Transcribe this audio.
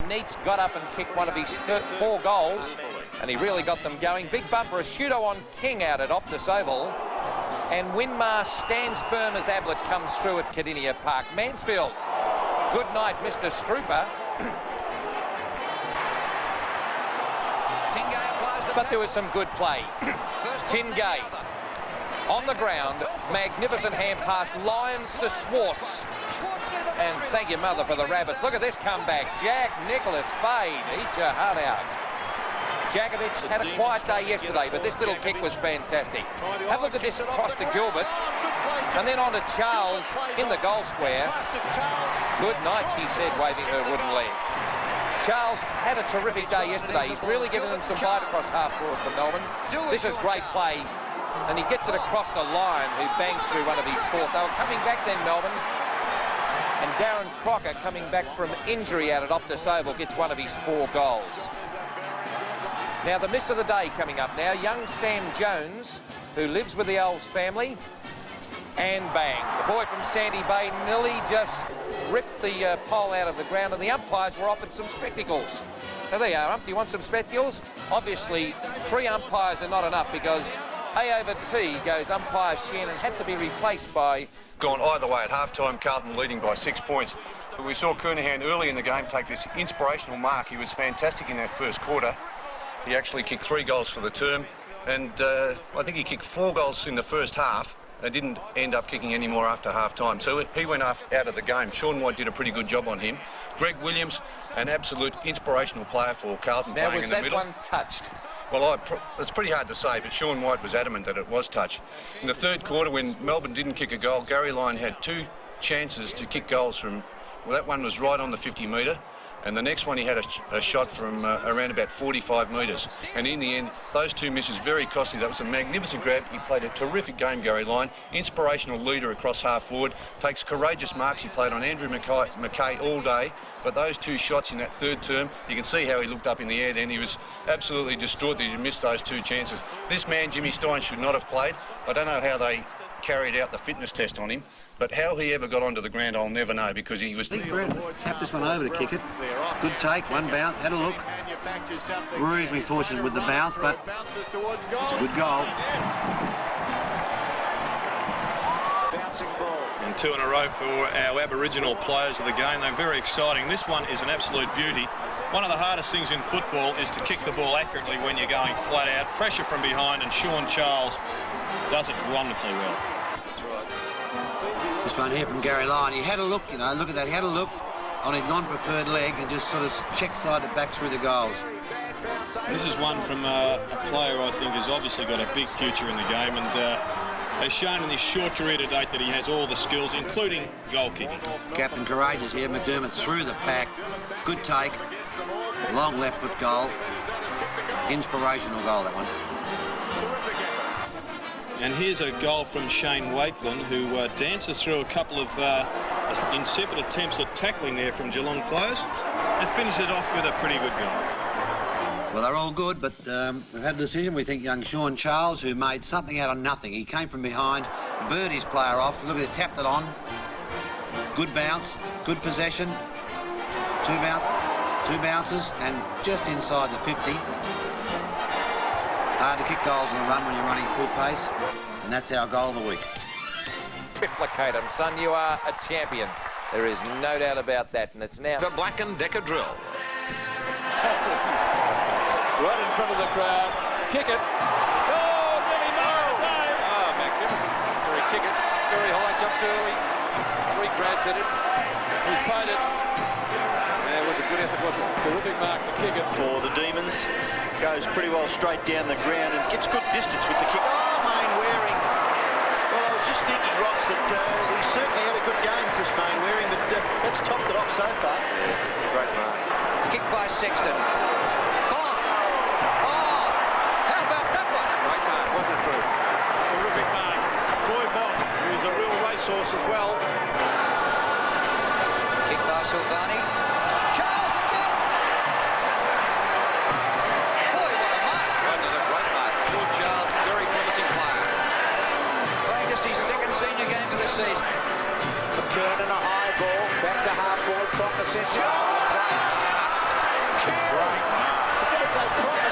Neitz got up and kicked one of his 4 goals, and he really got them going. Big bumper, a shooter on King out at Optus Oval. And Winmar stands firm as Ablett comes through at Cardinia Park. Mansfield, good night, Mr. Strooper. But there was some good play. Tingay on the ground, magnificent hand pass, Lyons to Schwartz. And thank you, mother, for the Rabbits. Look at this comeback. Jack Nicholas fade, eat your heart out. Jakovic had a quiet day yesterday, but this little kick was fantastic. Have a look at this across to Gilbert. And then on to Charles in the goal square. Good night, she said, waving her wooden leg. Charles had a terrific day yesterday. He's really given them some bite across half forward for Melbourne. This is great play. And he gets it across the line, who bangs through one of his 4th. They were coming back then, Melbourne. And Darren Crocker, coming back from injury out at Optus Oval, gets one of his 4 goals. Now, the miss of the day coming up now. Young Sam Jones, who lives with the Elves family. And bang. The boy from Sandy Bay nearly just ripped the pole out of the ground, and the umpires were offered some spectacles. There they are, ump. Do you want some spectacles? Obviously, 3 umpires are not enough because A over T goes umpire Shannon. Had to be replaced by... Gone either way at half-time, Carlton leading by 6 points. But we saw Kernahan early in the game take this inspirational mark. He was fantastic in that first quarter. He actually kicked 3 goals for the term, and I think he kicked 4 goals in the first half and didn't end up kicking any more after half-time. So he went out of the game. Sean White did a pretty good job on him. Greg Williams, an absolute inspirational player for Carlton, now, playing in the middle. Was that one touched? Well, it's pretty hard to say, but Sean White was adamant that it was touch. In the third quarter, when Melbourne didn't kick a goal, Gary Lyon had 2 chances to kick goals from... Well, that one was right on the 50-metre, and the next one he had a shot from around about 45 metres. And in the end, those 2 misses very costly. That was a magnificent grab. He played a terrific game, Gary Lyon. Inspirational leader across half forward. Takes courageous marks. He played on Andrew McKay all day. But those 2 shots in that third term, you can see how he looked up in the air then. He was absolutely distraught that he missed those 2 chances. This man, Jimmy Stein, should not have played. I don't know how they carried out the fitness test on him, but how he ever got onto the ground, I'll never know, because he was... Tapped this one over to kick it. Good take, 1 bounce, had a look. Reasonably fortunate with the bounce, but it's a good goal. And 2 in a row for our Aboriginal players of the game. They're very exciting. This one is an absolute beauty. One of the hardest things in football is to kick the ball accurately when you're going flat out. Pressure from behind, and Sean Charles does it wonderfully well. This one here from Gary Lyon. He had a look, you know, look at that. He had a look on his non-preferred leg and just sort of check-sided back through the goals. This is one from a player I think has obviously got a big future in the game, and has shown in his short career to date that he has all the skills, including goal kicking. Captain Courageous here. McDermott through the pack. Good take. Long left foot goal. Inspirational goal, that one. And here's a goal from Shane Wakeland, who dances through a couple of incipient attempts at tackling there from Geelong players and finishes it off with a pretty good goal. Well, they're all good, but we've had a decision. We think young Sean Charles, who made something out of nothing. He came from behind, bird his player off. Look at it, tapped it on. Good bounce, good possession. 2 bounces, and just inside the 50. Hard to kick goals on the run when you're running full pace, and that's our goal of the week. Bifurcate him, son. You are a champion. There is no doubt about that, and it's now... The Black and Decker drill. Right in front of the crowd. Kick it. Oh, really nice. Oh, magnificent. Very kick it. Very high, jumped early. 3 grabs at it. He's paid it. Yeah, it was a good effort, wasn't it? Terrific mark to kick it. For the Demons. Goes pretty well straight down the ground and gets good distance with the kick. Oh, Main Waring. Well, I was just thinking, Ross, that he certainly had a good game, Chris Main Waring, but that's topped it off so far. Yeah, great mark. Kick by Sexton. Bong. Oh, how about that one? Great mark, wasn't it, Drew? Terrific mark. Troy Bong, who's a real racehorse as well. Kick by Silvani. Charles again. Boy, what a mark. Wasn't it a great mark? Sean Charles, very promising player. Playing just his 2nd senior game of the season. McKernan, a high ball, back to half forward, Crocker sets it. Oh, He's going to save Carlton.